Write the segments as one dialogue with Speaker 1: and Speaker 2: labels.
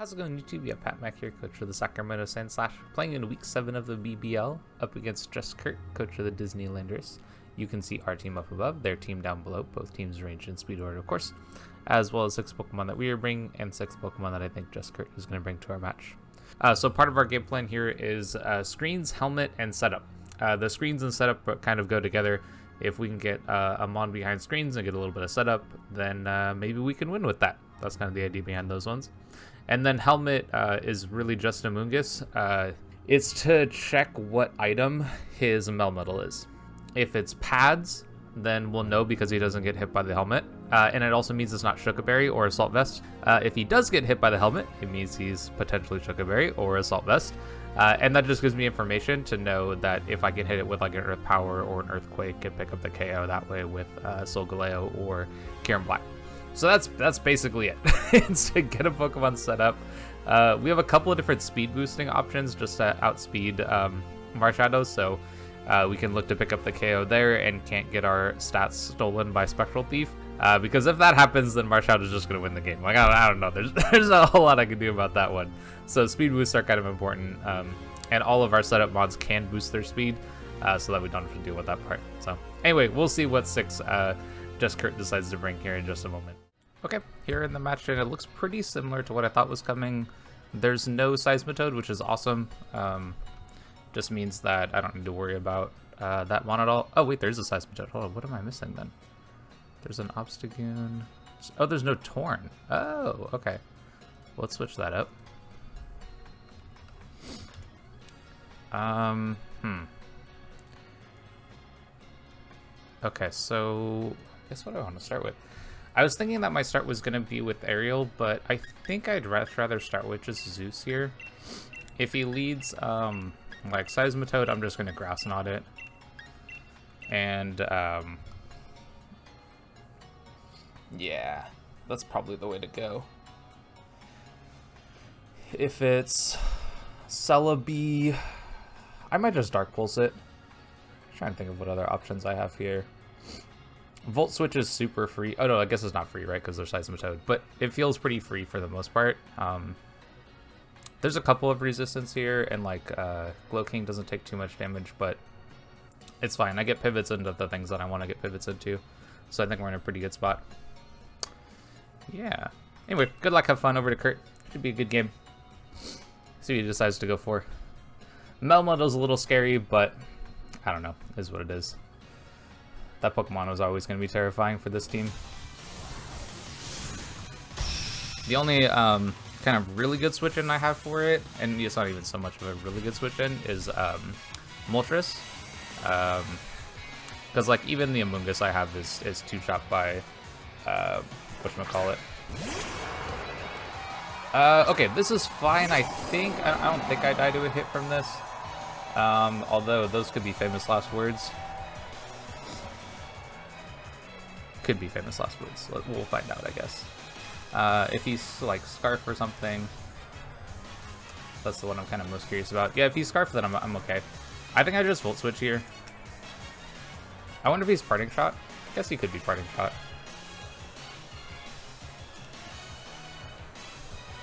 Speaker 1: How's it going, YouTube? Yeah, Pat Mack here, coach of the Sacramento Sandslash, playing in week 7 of the BBL up against JustKurt, coach of the Disney Landorus. You can see our team up above, their team down below, both teams ranged in speed order, of course, as well as 6 Pokemon that we are bringing and 6 Pokemon that I think JustKurt is going to bring to our match. So part of our game plan here is screens, helmet, and setup. The screens and setup kind of go together. If we can get a Mon behind screens and get a little bit of setup, then maybe we can win with that. That's kind of the idea behind those ones. And then helmet is really just Amoonguss. It's to check what item his Melmetal is. If it's pads, then we'll know because he doesn't get hit by the helmet. And it also means it's not Shukaberry or Assault Vest. If he does get hit by the helmet, it means he's potentially Shukaberry or Assault Vest. And that just gives me information to know that if I can hit it with like an Earth Power or an Earthquake and pick up the KO that way with Solgaleo or Kieran Black. So that's basically it. It's to get a Pokemon set up. We have a couple of different speed boosting options just to outspeed Marshadow, so we can look to pick up the KO there and can't get our stats stolen by Spectral Thief. Because if that happens, then Marshadow's just going to win the game. Like, I don't know. There's a whole lot I can do about that one. So speed boosts are kind of important. And all of our setup mods can boost their speed so that we don't have to deal with that part. So anyway, we'll see what 6 JustKurt decides to bring here in just a moment. Okay, here in the match, and it looks pretty similar to what I thought was coming. There's no Seismitoad, which is awesome. Just means that I don't need to worry about that mon at all. Oh, wait, there's a Seismitoad. Hold on, what am I missing then? There's an Obstagoon. Oh, there's no Torn. Oh, okay. Let's switch that up. Okay, so I guess what do I want to start with? I was thinking that my start was going to be with Ariel, but I think I'd rather start with just Zeus here. If he leads like Seismitoad, I'm just going to Grass Knot it. And yeah, that's probably the way to go. If it's Celebi, I might just Dark Pulse it. I'm trying to think of what other options I have here. Volt Switch is super free. Oh no, I guess it's not free, right? Because there's Seismitoad, but it feels pretty free for the most part. There's a couple of resistance here, and like Glow King doesn't take too much damage, but it's fine. I get pivots into the things that I want to get pivots into, so I think we're in a pretty good spot. Yeah. Anyway, good luck, have fun over to Kurt. Should be a good game. See what he decides to go for. Melmetal's a little scary, but I don't know. Is what it is. That Pokemon was always going to be terrifying for this team. The only kind of really good switch-in I have for it, and it's not even so much of a really good switch-in, is Moltres. Because like even the Amoonguss I have is 2-shot by whatchamacallit. Okay, this is fine, I think. I don't think I die to a hit from this. Although those could be famous last words. Could be famous last words. We'll find out, I guess. If he's like Scarf or something, that's the one I'm kind of most curious about. Yeah, if he's Scarf, then I'm okay. I think I just Volt Switch here. I wonder if he's Parting Shot. I guess he could be Parting Shot.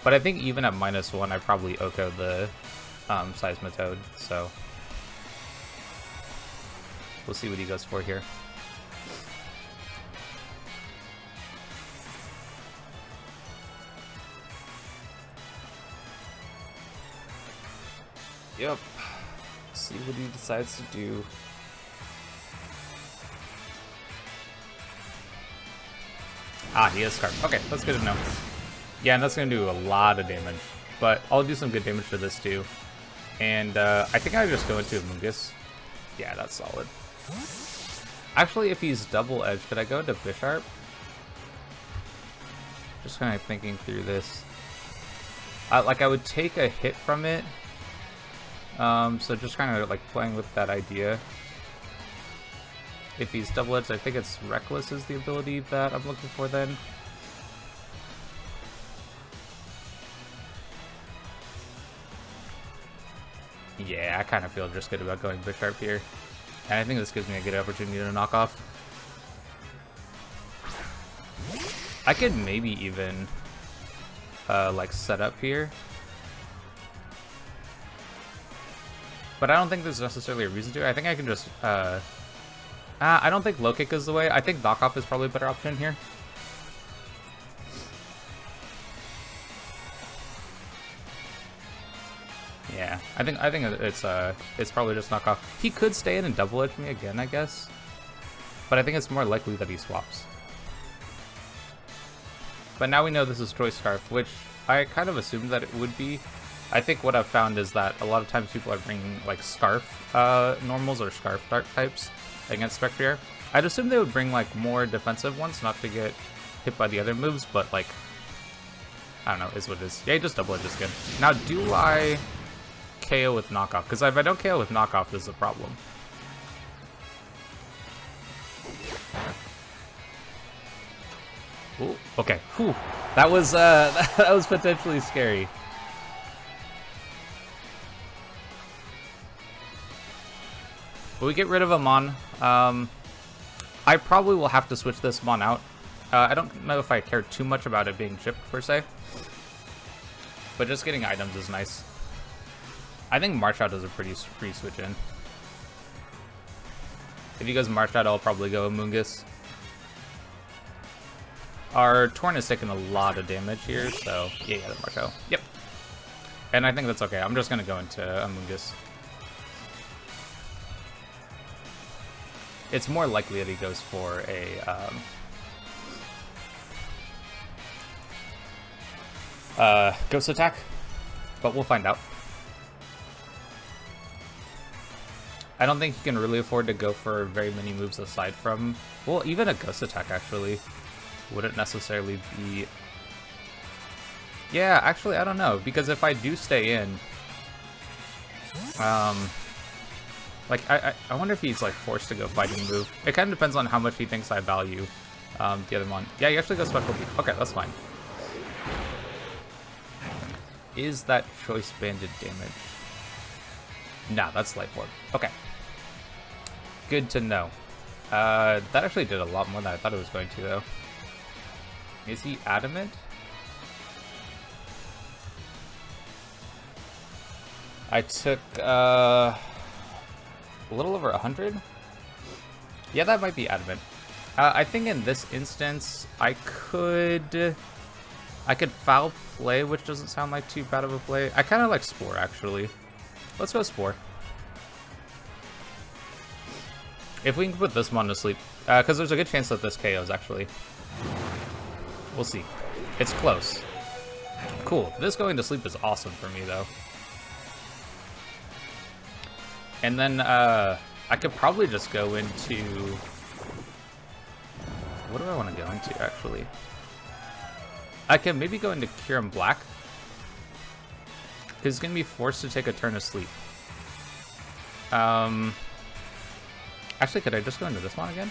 Speaker 1: But I think even at -1, I probably Oko the Seismitoad, so we'll see what he goes for here. Yep. See what he decides to do. Ah, he is Scarf. Okay, that's good to know. Yeah, and that's going to do a lot of damage. But I'll do some good damage to this too. And I think I just go into Amoonguss. Yeah, that's solid. Actually, if he's Double Edge, could I go into Bisharp? Just kind of thinking through this. Like, I would take a hit from it. So just kind of like playing with that idea. If he's Double Edged, I think it's Reckless is the ability that I'm looking for then. Yeah, I kind of feel just good about going Bisharp here. And I think this gives me a good opportunity to knock off. I could maybe even like setup here. But I don't think there's necessarily a reason to. I think I can just I don't think low kick is the way. I think knockoff is probably a better option here. Yeah, I think it's probably just knockoff. He could stay in and double edge me again, I guess. But I think it's more likely that he swaps. But now we know this is Choice Scarf, which I kind of assumed that it would be. I think what I've found is that a lot of times people are bringing like Scarf normals or Scarf Dart types against Spectrier. I'd assume they would bring like more defensive ones, not to get hit by the other moves, but like, I don't know, is what it is. Yeah, he just double edges good. Now, do I KO with knockoff? Because if I don't KO with knockoff, this is a problem. Ooh, okay. Whew. That was that was potentially scary. But we get rid of Amon. I probably will have to switch this Mon out. I don't know if I care too much about it being chipped per se, but just getting items is nice. I think Marshadow does a pretty free switch in. If he goes Marshadow, I'll probably go Amoonguss. Our Torn has taken a lot of damage here, so yeah, the Marshadow. Yep. And I think that's okay. I'm just gonna go into Amoonguss. It's more likely that he goes for a ghost attack, but we'll find out. I don't think he can really afford to go for very many moves aside from, well, even a ghost attack actually wouldn't necessarily be. Yeah, actually, I don't know, because if I do stay in, like, I wonder if he's, like, forced to go fighting move. It kind of depends on how much he thinks I value the other one. Yeah, he actually goes specialty. Okay, that's fine. Is that choice banded damage? Nah, that's light orb. Okay. Good to know. That actually did a lot more than I thought it was going to, though. Is he adamant? I took, a little over 100? Yeah, that might be adamant. I think in this instance, I could foul play, which doesn't sound like too bad of a play. I kind of like Spore, actually. Let's go Spore. If we can put this Mon to sleep, because there's a good chance that this KOs, actually. We'll see. It's close. Cool. This going to sleep is awesome for me, though. And then, I could probably just go into... What do I want to go into, actually? I can maybe go into Kyurem Black. Because he's going to be forced to take a turn of sleep. Actually, could I just go into this one again?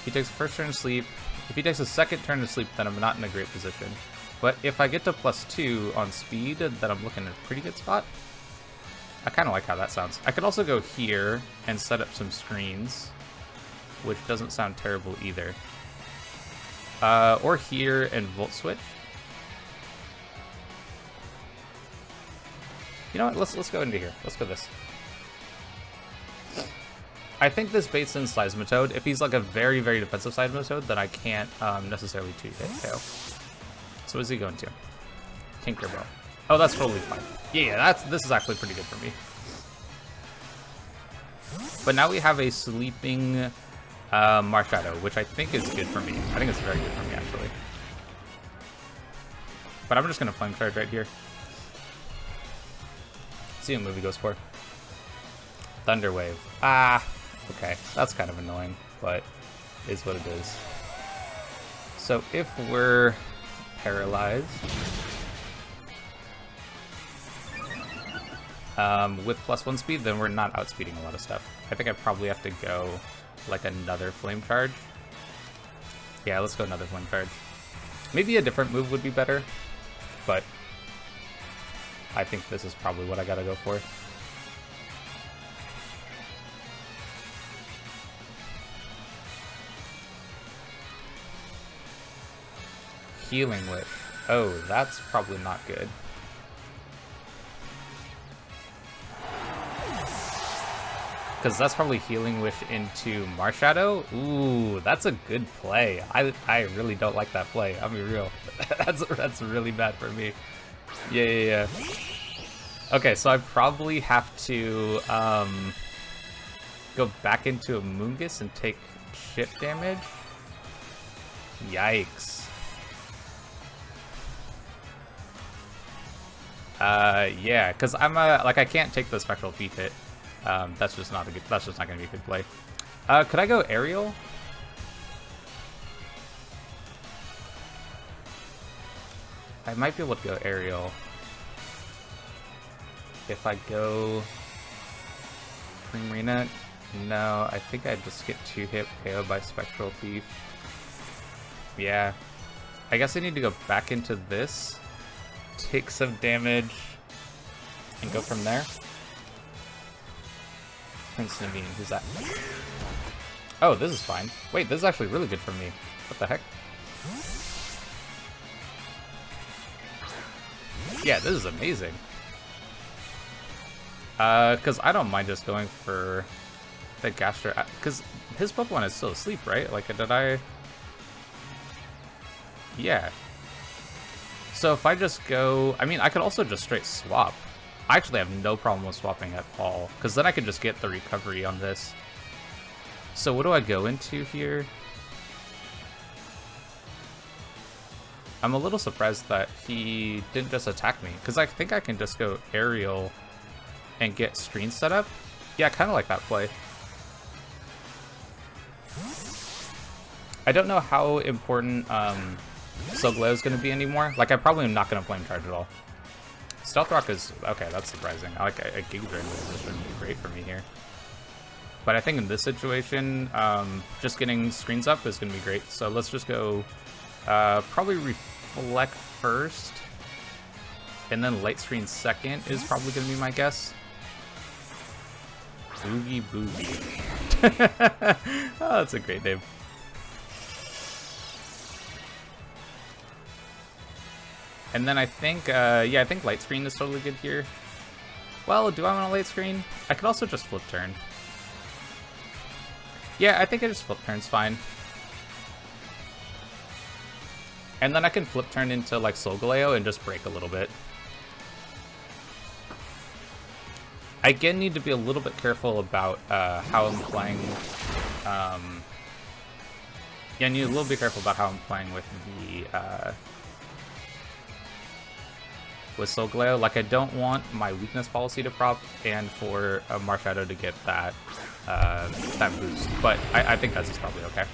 Speaker 1: He takes the first turn of sleep. If he takes a second turn of sleep, then I'm not in a great position. But if I get to +2 on speed, then I'm looking at a pretty good spot. I kind of like how that sounds. I could also go here and set up some screens, which doesn't sound terrible either. Or here and Volt Switch. You know what? Let's go into here. Let's go this. I think this baits in Seismitoad. If he's like a very, very defensive Seismitoad, then I can't necessarily 2-hit KO. So what is he going to? Tinkerbell. Oh, that's totally fine. Yeah, this is actually pretty good for me. But now we have a sleeping Marshadow, which I think is good for me. I think it's very good for me, actually. But I'm just going to Flame Charge right here. See what move he goes for. Thunder Wave. Ah, okay. That's kind of annoying, but is what it is. So if we're paralyzed... with +1 speed, then we're not outspeeding a lot of stuff. I think I probably have to go like another Flame Charge. Yeah, let's go another Flame Charge. Maybe a different move would be better, but I think this is probably what I gotta go for. Healing Wish. Oh, that's probably not good. Because that's probably Healing Wish into Marshadow. Ooh, that's a good play. I really don't like that play. I'll be real. that's really bad for me. Yeah. Okay, so I probably have to go back into Amoonguss and take shit damage. Yikes. Yeah, because I'm like I can't take the Spectral Thief hit. That's just not gonna be a good play. Could I go aerial? I might be able to go aerial. If I go Primarina, no, I think I just get 2-hit KO by Spectral Thief. Yeah. I guess I need to go back into this, take some damage, and go from there. Prince Naveen, who's that? Oh, this is fine. Wait, this is actually really good for me. What the heck? Yeah, this is amazing. Because I don't mind just going for the Gastro, because his Pokemon is still asleep, right? Like, did I... Yeah. So if I just go... I mean, I could also just straight swap. I actually have no problem with swapping at all, because then I could just get the recovery on this. So what do I go into here? I'm a little surprised that he didn't just attack me, because I think I can just go aerial and get screen set up. Yeah, kind of like that play. I don't know how important Solgaleo is going to be anymore. Like, I probably am not going to flame charge at all. Stealth Rock is... Okay, that's surprising. I like a Giga Drain position would be great for me here. But I think in this situation, just getting screens up is going to be great. So let's just go probably Reflect first. And then Light Screen second is probably going to be my guess. Boogie Boogie. Oh, that's a great name. And then I think, yeah, I think Light Screen is totally good here. Well, do I want a Light Screen? I could also just Flip Turn. Yeah, I think I just Flip Turn's fine. And then I can Flip Turn into, like, Solgaleo and just break a little bit. I again need to be a little bit careful about how I'm playing. Yeah, I need a little bit careful about how I'm playing with the... with Solgaleo. Like, I don't want my weakness policy to prop and for a Marshadow to get that that boost, but I think that's just probably okay.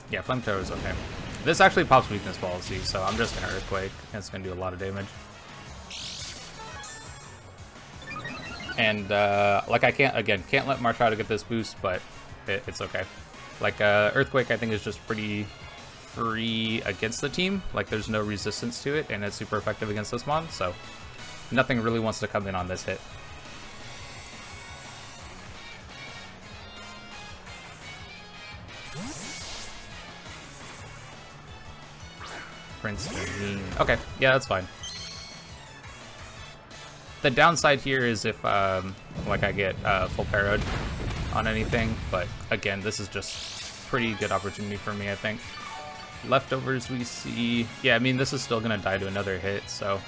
Speaker 1: Yeah, Flamethrower is okay. This actually pops weakness policy, so I'm just gonna Earthquake, and it's gonna do a lot of damage. And like, I can't let Marshadow get this boost, but it's okay. Like, Earthquake I think is just pretty free against the team. Like, there's no resistance to it, and it's super effective against this mon, so nothing really wants to come in on this hit. Prince Naveen. Okay, yeah, that's fine. The downside here is if like I get full parried on anything, but again, this is just pretty good opportunity for me, I think. Leftovers we see... Yeah, I mean, this is still going to die to another hit, so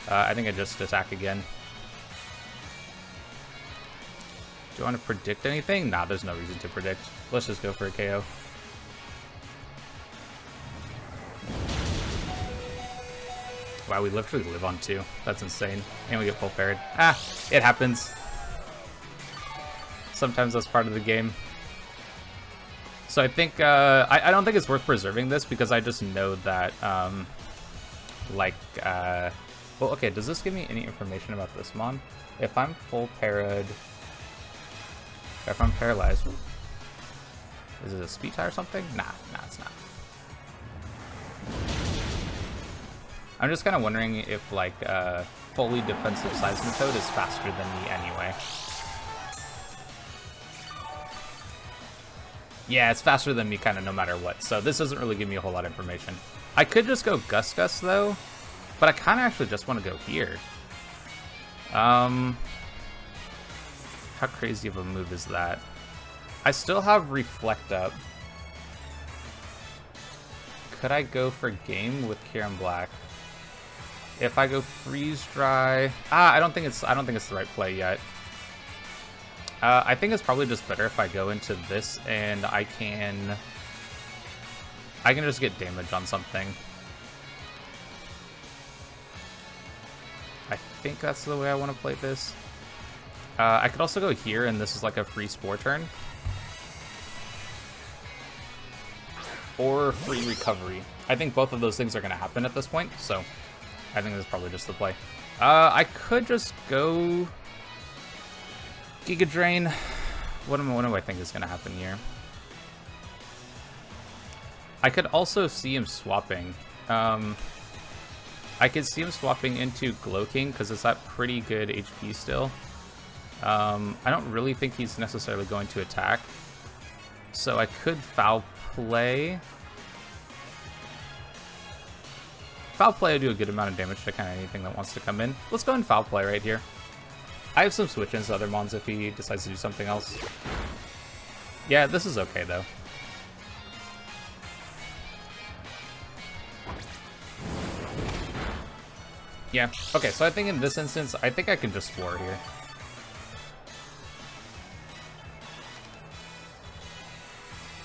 Speaker 1: I think I just attack again. Do you want to predict anything? Nah, there's no reason to predict. Let's just go for a KO. Wow, we literally live on 2. That's insane. And we get full parried. Ah, it happens. Sometimes that's part of the game. So I think, I don't think it's worth preserving this because I just know that, well, okay, does this give me any information about this mon? If I'm full parried, if I'm paralyzed, is it a speed tie or something? Nah, it's not. I'm just kind of wondering if, like, fully defensive Seismitoad is faster than me anyway. Yeah, it's faster than me kind of no matter what, so this doesn't really give me a whole lot of information. I could just go Gus though, but I kind of actually just want to go here. How crazy of a move is that? I still have Reflect up. Could I go for game with Kieran Black? If I go Freeze Dry, I don't think it's the right play yet. I think it's probably just better if I go into this and I can just get damage on something. I think that's the way I want to play this. I could also go here, and this is like a free Spore turn. Or free Recovery. I think both of those things are going to happen at this point, so I think this is probably just the play. I could just go Giga Drain. What do I think is going to happen here? I could also see him swapping. I could see him swapping into Glow King because it's at pretty good HP still. I don't really think he's necessarily going to attack. So I could Foul Play. Foul Play will do a good amount of damage to kind of anything that wants to come in. Let's go and Foul Play right here. I have some switch-ins to other mons if he decides to do something else. Yeah, this is okay though. Yeah, okay, so I think in this instance, I think I can just Spore here.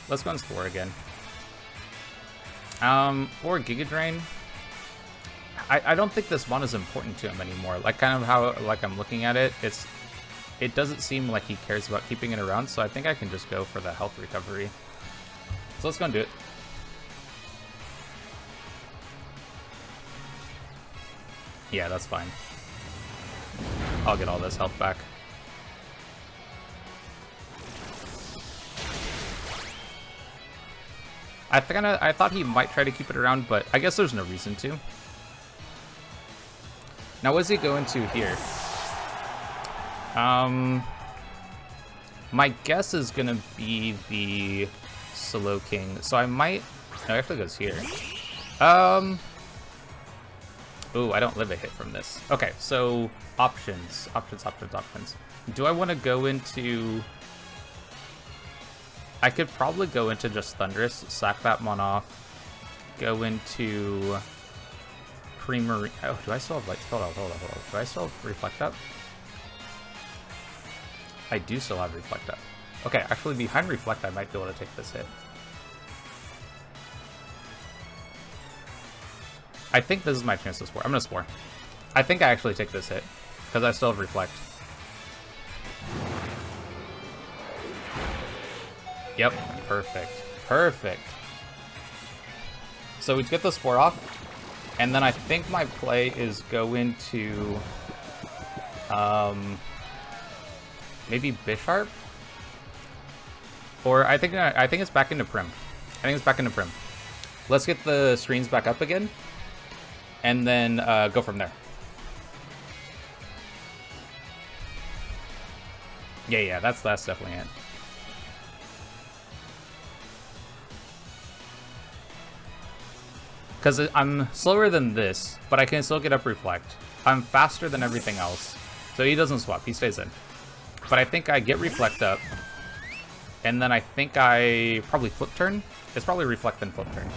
Speaker 1: Let's go and Spore again. Or Giga Drain. I don't think this one is important to him anymore. Like, kind of how, like, I'm looking at it, it doesn't seem like he cares about keeping it around, so I think I can just go for the health recovery. So let's go and do it. Yeah, that's fine. I'll get all this health back. I thought he might try to keep it around, but I guess there's no reason to. Now, what does he go into here? My guess is gonna be the Slow King, so I might. No, it actually goes here. Ooh, I don't live a hit from this. Okay, so options. Do I want to go into... I could probably go into just Thunderous, sack that mon off, go into Pre-Marine... Oh, do I still have... Hold on. Do I still have Reflect up? I do still have Reflect up. Okay, actually, behind Reflect, I might be able to take this hit. I think this is my chance to Spore. I'm going to Spore. I think I actually take this hit, because I still have Reflect. Yep, perfect. So we get the Spore off, and then I think my play is go into, maybe Bisharp? Or I think it's back into Prim. Let's get the screens back up again. And then go from there. Yeah, that's definitely it. Because I'm slower than this, but I can still get up Reflect. I'm faster than everything else. So he doesn't swap, he stays in. But I think I get Reflect up. And then I think I probably Flip Turn. It's probably Reflect then Flip Turn.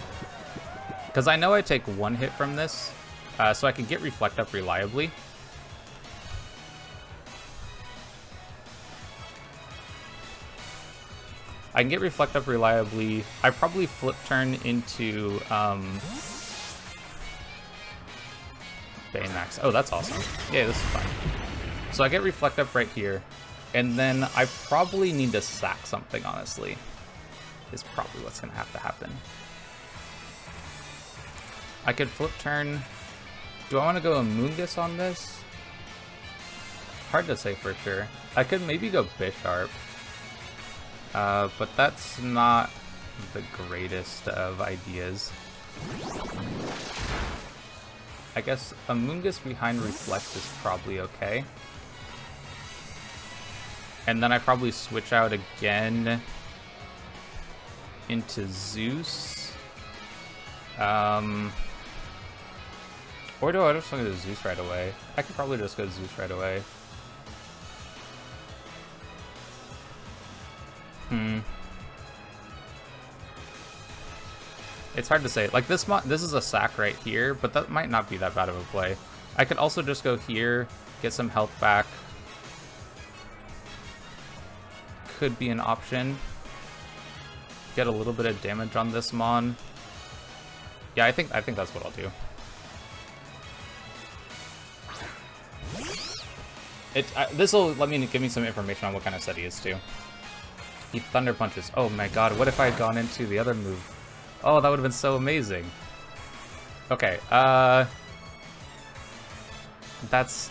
Speaker 1: Because I know I take one hit from this, so I can get Reflect up reliably. I probably Flip Turn into Baymax. Oh, that's awesome. Yeah, this is fine. So I get Reflect up right here, and then I probably need to sack something, honestly. Is probably what's going to have to happen. I could Flip Turn. Do I want to go Amoonguss on this? Hard to say for sure. I could maybe go Bisharp. But that's not the greatest of ideas. I guess Amoonguss behind Reflect is probably okay. And then I probably switch out again into Zeus. Or do I just go to Zeus right away? I could probably just go to Zeus right away. It's hard to say. Like this is a sack right here, but that might not be that bad of a play. I could also just go here, get some health back. Could be an option. Get a little bit of damage on this Mon. Yeah, I think that's what I'll do. This will give me some information on what kind of set he is too. He thunder punches. Oh my god, what if I had gone into the other move? Oh, that would have been so amazing. Okay, that's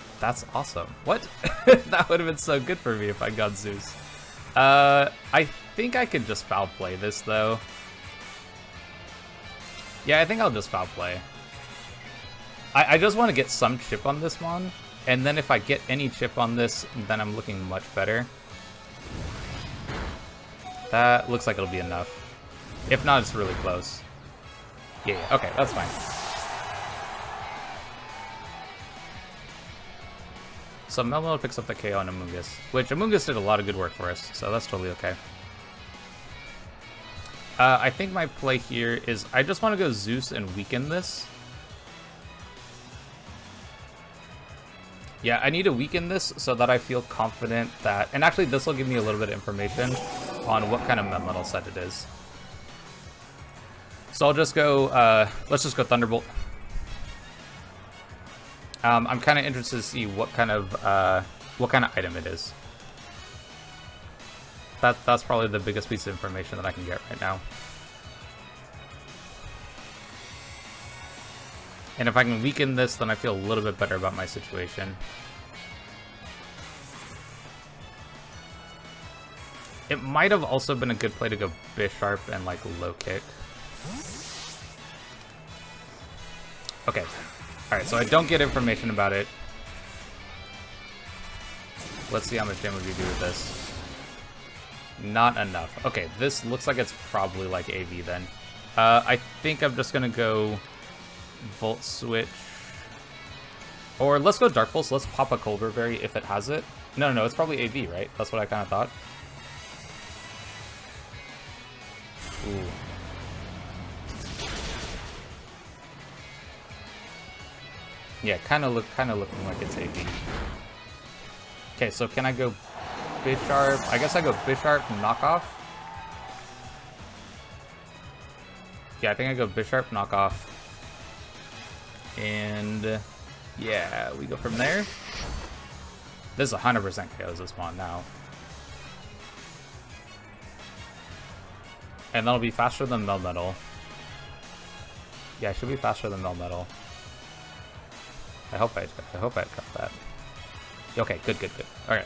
Speaker 1: awesome. What? That would have been so good for me if I got Zeus. I think I could just foul play this though. Yeah, I think I'll just foul play. I just want to get some chip on this Mon, and then if I get any chip on this, then I'm looking much better. That looks like it'll be enough. If not, it's really close. Yeah, okay, that's fine. So Melmetal picks up the KO on Amoonguss, which Amoonguss did a lot of good work for us, so that's totally okay. I think my play here is I just want to go Zeus and weaken this. Yeah, I need to weaken this so that I feel confident that... And actually, this will give me a little bit of information on what kind of Melmetal set it is. So I'll just go... let's just go Thunderbolt. I'm kind of interested to see what kind of item it is. That's probably the biggest piece of information that I can get right now. And if I can weaken this, then I feel a little bit better about my situation. It might have also been a good play to go Bisharp and like low kick. Okay. Alright, so I don't get information about it. Let's see how much damage we do with this. Not enough. Okay, this looks like it's probably like AV then. I think I'm just gonna go Volt Switch. Or let's go Dark Pulse. Let's pop a Colbur Berry if it has it. No, it's probably AV, right? That's what I kind of thought. Ooh. Yeah, kind of looking like it's AV. Okay, so can I go Bisharp? I guess I go Bisharp knockoff. Yeah, I think I go Bisharp knockoff. And yeah, we go from there. This is 100% KOs this one now. And that'll be faster than Melmetal. Yeah, it should be faster than Melmetal. I hope I got that. Okay, good. Alright.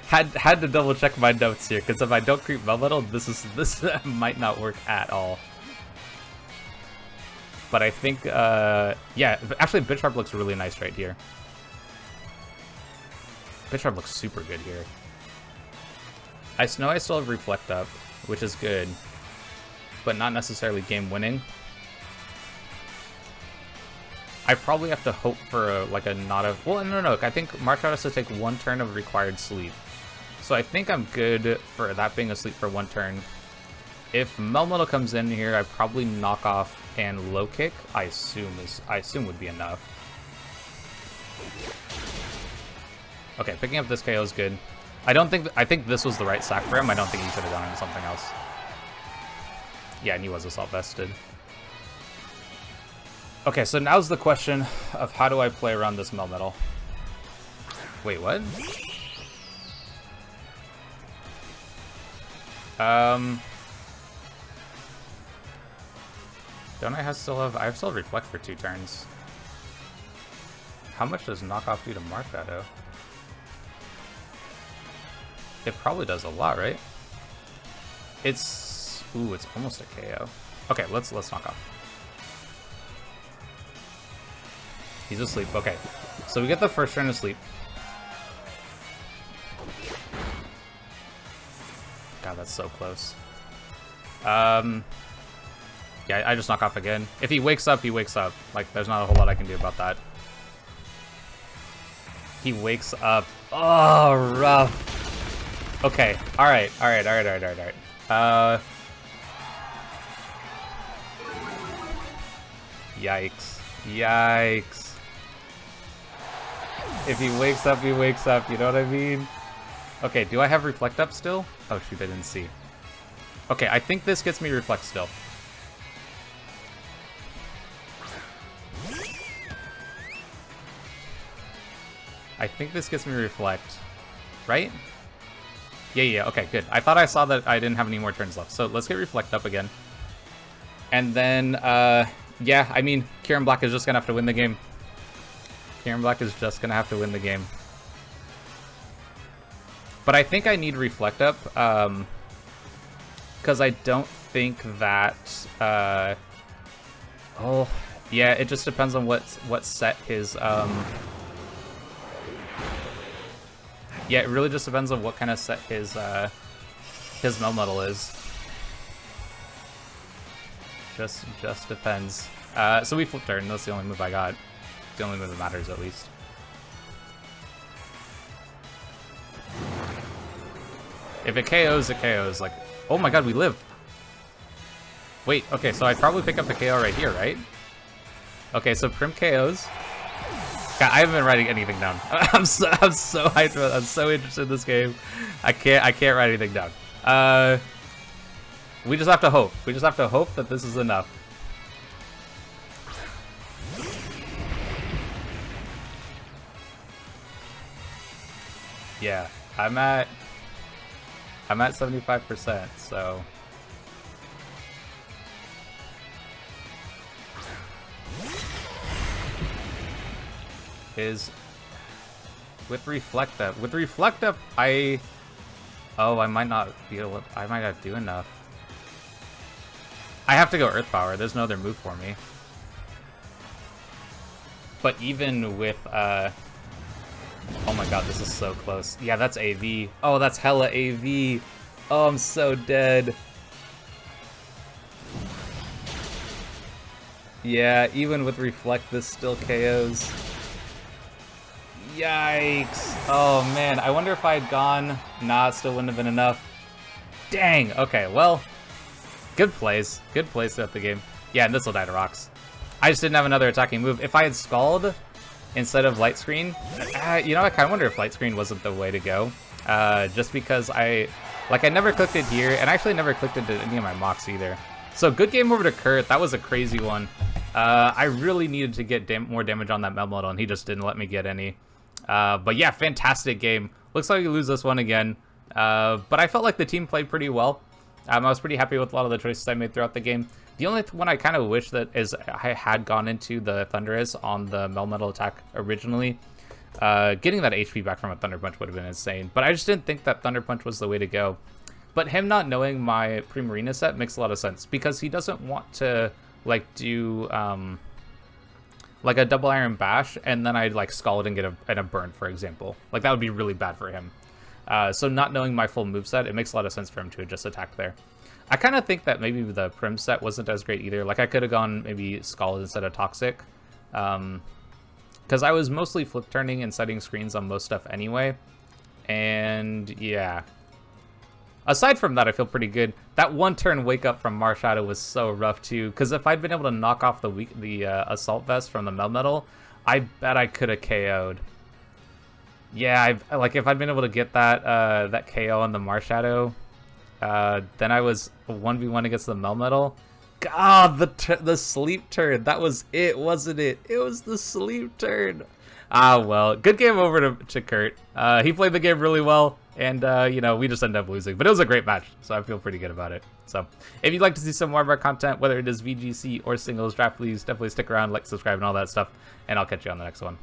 Speaker 1: had to double check my notes here, because if I don't creep Melmetal, this might not work at all. But I think yeah, actually Bisharp looks really nice right here. Bisharp looks super good here. I know I still have Reflect up, which is good, but not necessarily game winning. I probably have to hope for like a not a... Well, no. I think Marshadow has to take 1 turn of required sleep. So I think I'm good for that being asleep for 1 turn. If Melmetal comes in here, I probably knock off and low kick. I assume would be enough. Okay, picking up this KO is good. I think this was the right sack for him. I don't think he could have gone into something else. Yeah, and he was assault vested. Okay, so now's the question of how do I play around this Melmetal? Wait, what? Don't I still have Reflect for 2 turns. How much does knockoff do to Marshadow? It probably does a lot, right? It's almost a KO. Okay, let's knock off. He's asleep. Okay, so we get the first turn of sleep. God, that's so close. Yeah, I just knock off again. If he wakes up, he wakes up. Like, there's not a whole lot I can do about that. He wakes up. Oh, rough. Okay. Alright. Yikes. Yikes. If he wakes up, he wakes up. You know what I mean? Okay, do I have Reflect up still? Oh, shoot, I didn't see. Okay, I think this gets me Reflect still. I think this gets me Reflect. Right? Yeah, okay, good. I thought I saw that I didn't have any more turns left. So let's get Reflect up again. And then, yeah, I mean, Kieran Black is just going to have to win the game. Kieran Black is just going to have to win the game. But I think I need Reflect up, because I don't think that, oh, yeah, it just depends on what set his, yeah, it really just depends on what kind of set his Melmetal is. Just depends. So we flip turn, that's the only move I got. The only move that matters, at least. If it KOs, it KOs. Like, oh my god, we live. Wait, okay, so I'd probably pick up the KO right here, right? Okay, so Prim KOs. God, I haven't been writing anything down. I'm so hyped. I'm so interested in this game. I can't write anything down. We just have to hope. We just have to hope that this is enough. Yeah, I'm at 75%, so is with Reflect Up. With Reflect Up, I might not be able to, I might not do enough. I have to go Earth Power. There's no other move for me. But even with oh my god, this is so close. Yeah, that's AV. Oh, that's hella AV. Oh, I'm so dead. Yeah, even with Reflect, this still KOs. Yikes. Oh, man. I wonder if I had gone... Nah, it still wouldn't have been enough. Dang. Okay, well... Good plays. Good plays throughout the game. Yeah, and this will die to rocks. I just didn't have another attacking move. If I had Scald instead of Light Screen... you know, I kind of wonder if Light Screen wasn't the way to go. Just because I never clicked it here, and I actually never clicked it to any of my mocks either. So, good game over to Kurt. That was a crazy one. I really needed to get more damage on that Melmetal, and he just didn't let me get any. But yeah, fantastic game. Looks like we lose this one again. But I felt like the team played pretty well. I was pretty happy with a lot of the choices I made throughout the game. The only one I kind of wish that is I had gone into the Thunderous on the Melmetal attack originally. Getting that HP back from a Thunder Punch would have been insane. But I just didn't think that Thunder Punch was the way to go. But him not knowing my Primarina set makes a lot of sense. Because he doesn't want to, like, do... like a double Iron Bash, and then I'd like Scald and get a burn, for example. Like, that would be really bad for him. So not knowing my full moveset, it makes a lot of sense for him to just attack there. I kind of think that maybe the Prim set wasn't as great either. Like, I could have gone maybe Scald instead of Toxic. Because I was mostly flip turning and setting screens on most stuff anyway. And yeah. Aside from that, I feel pretty good. That one turn wake up from Marshadow was so rough too, because if I'd been able to knock off the Assault Vest from the Melmetal, I bet I could have KO'd. Yeah, like if I'd been able to get that KO on the Marshadow, then I was 1v1 against the Melmetal. God, the sleep turn, that was it, wasn't it? It was the sleep turn. Ah, well, good game over to Kurt. He played the game really well. And, you know, we just ended up losing. But it was a great match, so I feel pretty good about it. So, if you'd like to see some more of our content, whether it is VGC or singles draft, please definitely stick around, like, subscribe, and all that stuff. And I'll catch you on the next one.